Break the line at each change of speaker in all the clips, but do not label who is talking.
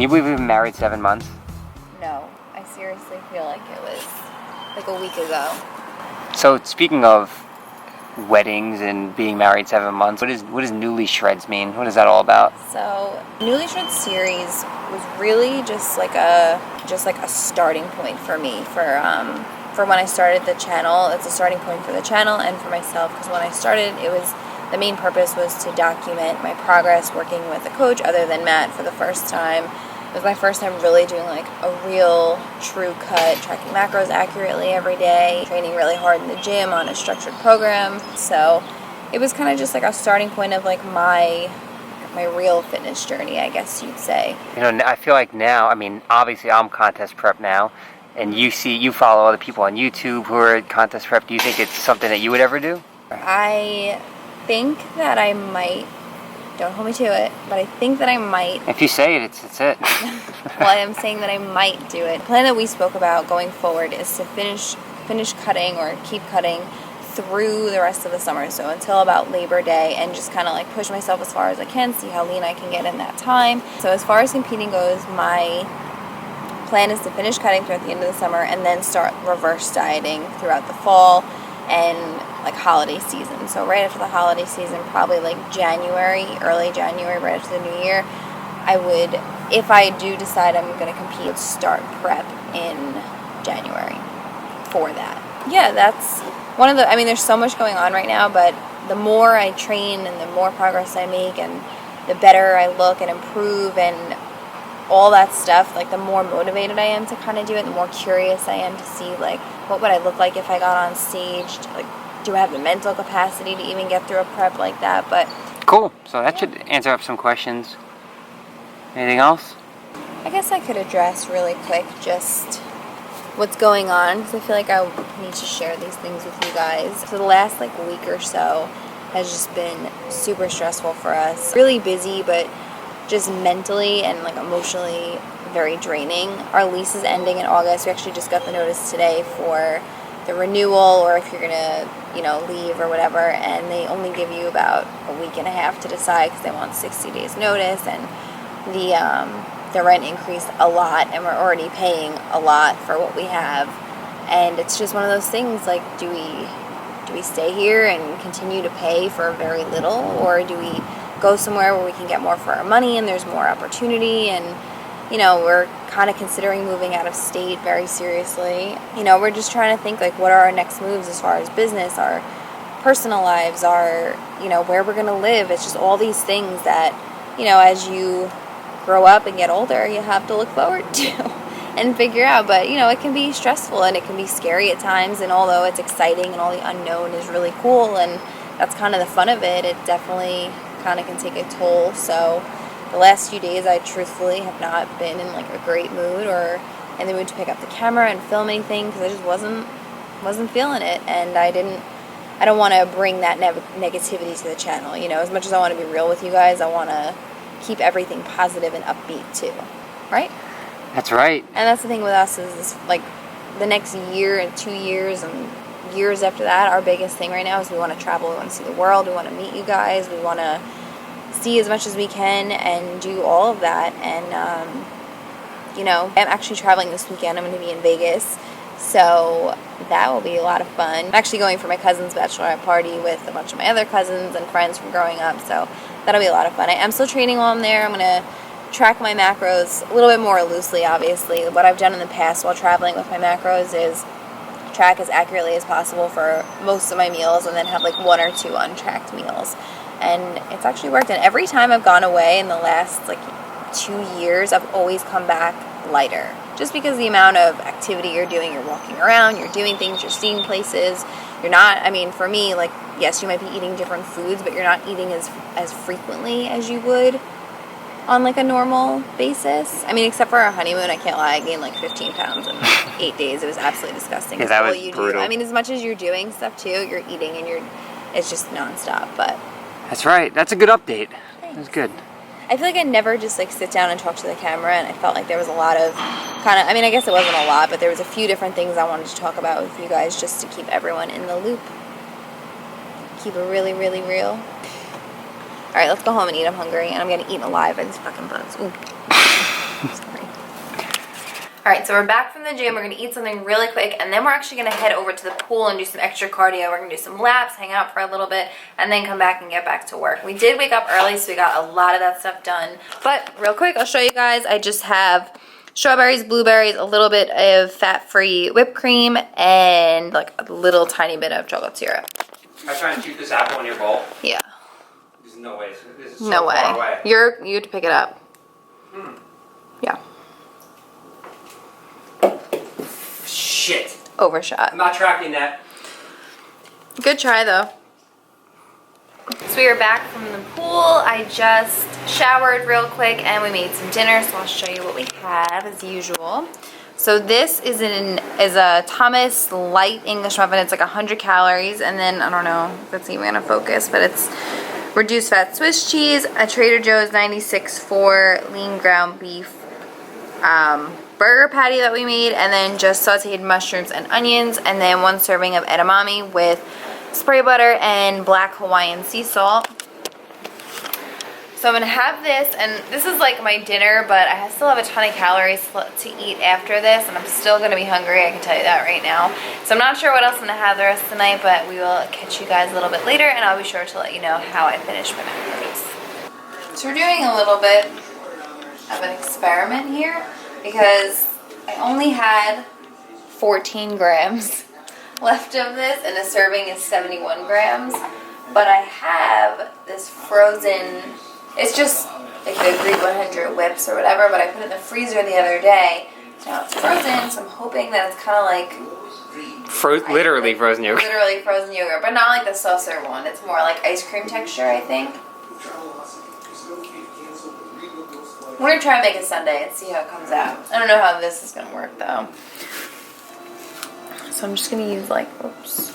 you believe we've been married 7 months?
No, I seriously feel like it was like a week ago.
So speaking of weddings and being married 7 months, what does Newlyshreds mean? What is that all about?
So Newlyshreds series was really just like a starting point for me for when I started the channel. It's a starting point for the channel and for myself, because when I started, the main purpose was to document my progress working with a coach other than Matt for the first time. It was my first time really doing like a real true cut, tracking macros accurately every day, training really hard in the gym on a structured program. So it was kind of just like a starting point of like my real fitness journey, I guess you'd say.
You know, I feel like now, I mean, obviously I'm contest prep now, and you follow other people on YouTube who are contest prep. Do you think it's something that you would ever do?
I think that I might. Don't hold me to it, but I think that I might.
If you say it, it's it.
Well, I am saying that I might do it. The plan that we spoke about going forward is to finish cutting or keep cutting through the rest of the summer, so until about Labor Day, and just kind of like push myself as far as I can, see how lean I can get in that time. So as far as competing goes, my plan is to finish cutting throughout the end of the summer and then start reverse dieting throughout the fall and like holiday season. So right after the holiday season, probably like January, early January, right after the new year, I would, if I do decide I'm going to compete, start prep in January for that. Yeah, that's one of the, I mean, there's so much going on right now, but the more I train and the more progress I make and the better I look and improve and all that stuff, like the more motivated I am to kind of do it, the more curious I am to see like what would I look like if I got on stage, like do I have the mental capacity to even get through a prep like that? But
cool. So that should answer up some questions. Anything else?
I guess I could address really quick just what's going on, because I feel like I need to share these things with you guys. So the last like week or so has just been super stressful for us. Really busy, but just mentally and like emotionally very draining. Our lease is ending in August. We actually just got the notice today for the renewal, or if you're gonna, leave or whatever, and they only give you about a week and a half to decide because they want 60 days notice, and the rent increased a lot, and we're already paying a lot for what we have, and it's just one of those things like, do we stay here and continue to pay for very little, or do we go somewhere where we can get more for our money and there's more opportunity? And we're kind of considering moving out of state very seriously. We're just trying to think like what are our next moves as far as business, our personal lives, our where we're going to live. It's just all these things that as you grow up and get older, you have to look forward to and figure out. But it can be stressful and it can be scary at times, and although it's exciting and all the unknown is really cool and that's kind of the fun of it, it definitely kind of can take a toll. So the last few days I truthfully have not been in like a great mood or in the mood to pick up the camera and film anything, because I just wasn't feeling it, and I don't want to bring that negativity to the channel. As much as I want to be real with you guys, I want to keep everything positive and upbeat too, right?
That's right.
And that's the thing with us is like the next year and 2 years and years after that, our biggest thing right now is we want to travel, we want to see the world, we want to meet you guys, we want to see as much as we can and do all of that. And I'm actually traveling this weekend. I'm going to be in Vegas, so that will be a lot of fun. I'm actually going for my cousin's bachelorette party with a bunch of my other cousins and friends from growing up, so that'll be a lot of fun. I am still training while I'm there. I'm going to track my macros a little bit more loosely, obviously. What I've done in the past while traveling with my macros is track as accurately as possible for most of my meals and then have like 1 or 2 untracked meals. And it's actually worked. And every time I've gone away in the last like 2 years, I've always come back lighter. Just because the amount of activity you're doing, you're walking around, you're doing things, you're seeing places. You're not, for me, like, yes, you might be eating different foods, but you're not eating as frequently as you would on like a normal basis. Except for our honeymoon, I can't lie, I gained like 15 pounds in 8 days. It was absolutely disgusting.
Yeah, that was brutal.
As much as you're doing stuff too, you're eating and it's just nonstop. But
that's right. That's a good update.
Thanks.
That's good.
I feel like I never just like sit down and talk to the camera, and I felt like there was a lot of I guess it wasn't a lot, but there was a few different things I wanted to talk about with you guys just to keep everyone in the loop. Keep it really, really real. Alright, let's go home and eat. I'm hungry, and I'm getting eaten alive by these fucking bugs. Ooh. Alright, so we're back from the gym. We're going to eat something really quick, and then we're actually going to head over to the pool and do some extra cardio. We're going to do some laps, hang out for a little bit, and then come back and get back to work. We did wake up early, so we got a lot of that stuff done. But real quick, I'll show you guys. I just have strawberries, blueberries, a little bit of fat-free whipped cream, and like a little tiny bit of chocolate syrup.
I try and shoot this apple in your bowl.
Yeah.
There's no way. This is so
No way.
far away.
You have to pick it up. Yeah.
Shit.
Overshot.
I'm not tracking that.
Good try though. So we are back from the pool. I just showered real quick and we made some dinner, so I'll show you what we have as usual. So this is a Thomas light English muffin. It's like 100 calories, and then I don't know if that's even gonna focus, but it's reduced fat Swiss cheese, a Trader Joe's 96.4 lean ground beef burger patty that we made, and then just sauteed mushrooms and onions, and then 1 serving of edamame with spray butter and black Hawaiian sea salt. So I'm gonna have this, and this is like my dinner, but I still have a ton of calories to eat after this, and I'm still gonna be hungry, I can tell you that right now. So I'm not sure what else I'm gonna have the rest of the night, but we will catch you guys a little bit later, and I'll be sure to let you know how I finish my macros. So we're doing a little bit of an experiment here, because I only had 14 grams left of this, and the serving is 71 grams, but I have this frozen, it's just like the Greek 100 whips or whatever, but I put it in the freezer the other day. Now it's frozen, so I'm hoping that it's kind of like
literally frozen yogurt.
Literally frozen yogurt, but not like the saucer one. It's more like ice cream texture, I think. We're gonna try and make it Sunday and see how it comes out. I don't know how this is gonna work though. So I'm just gonna use like, oops.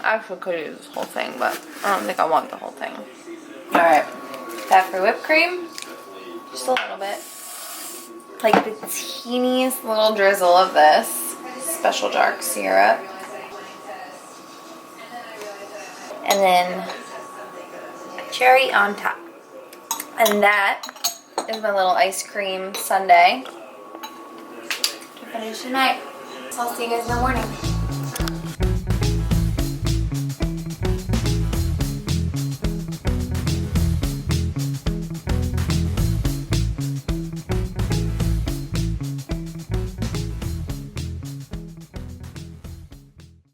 I actually could use this whole thing, but I don't think I want the whole thing. Alright, fat-free whipped cream. Just a little bit. Like the teeniest little drizzle of this. Special dark syrup. And then a cherry on top. And that is my little ice cream sundae to finish tonight. So I'll see you guys in the morning.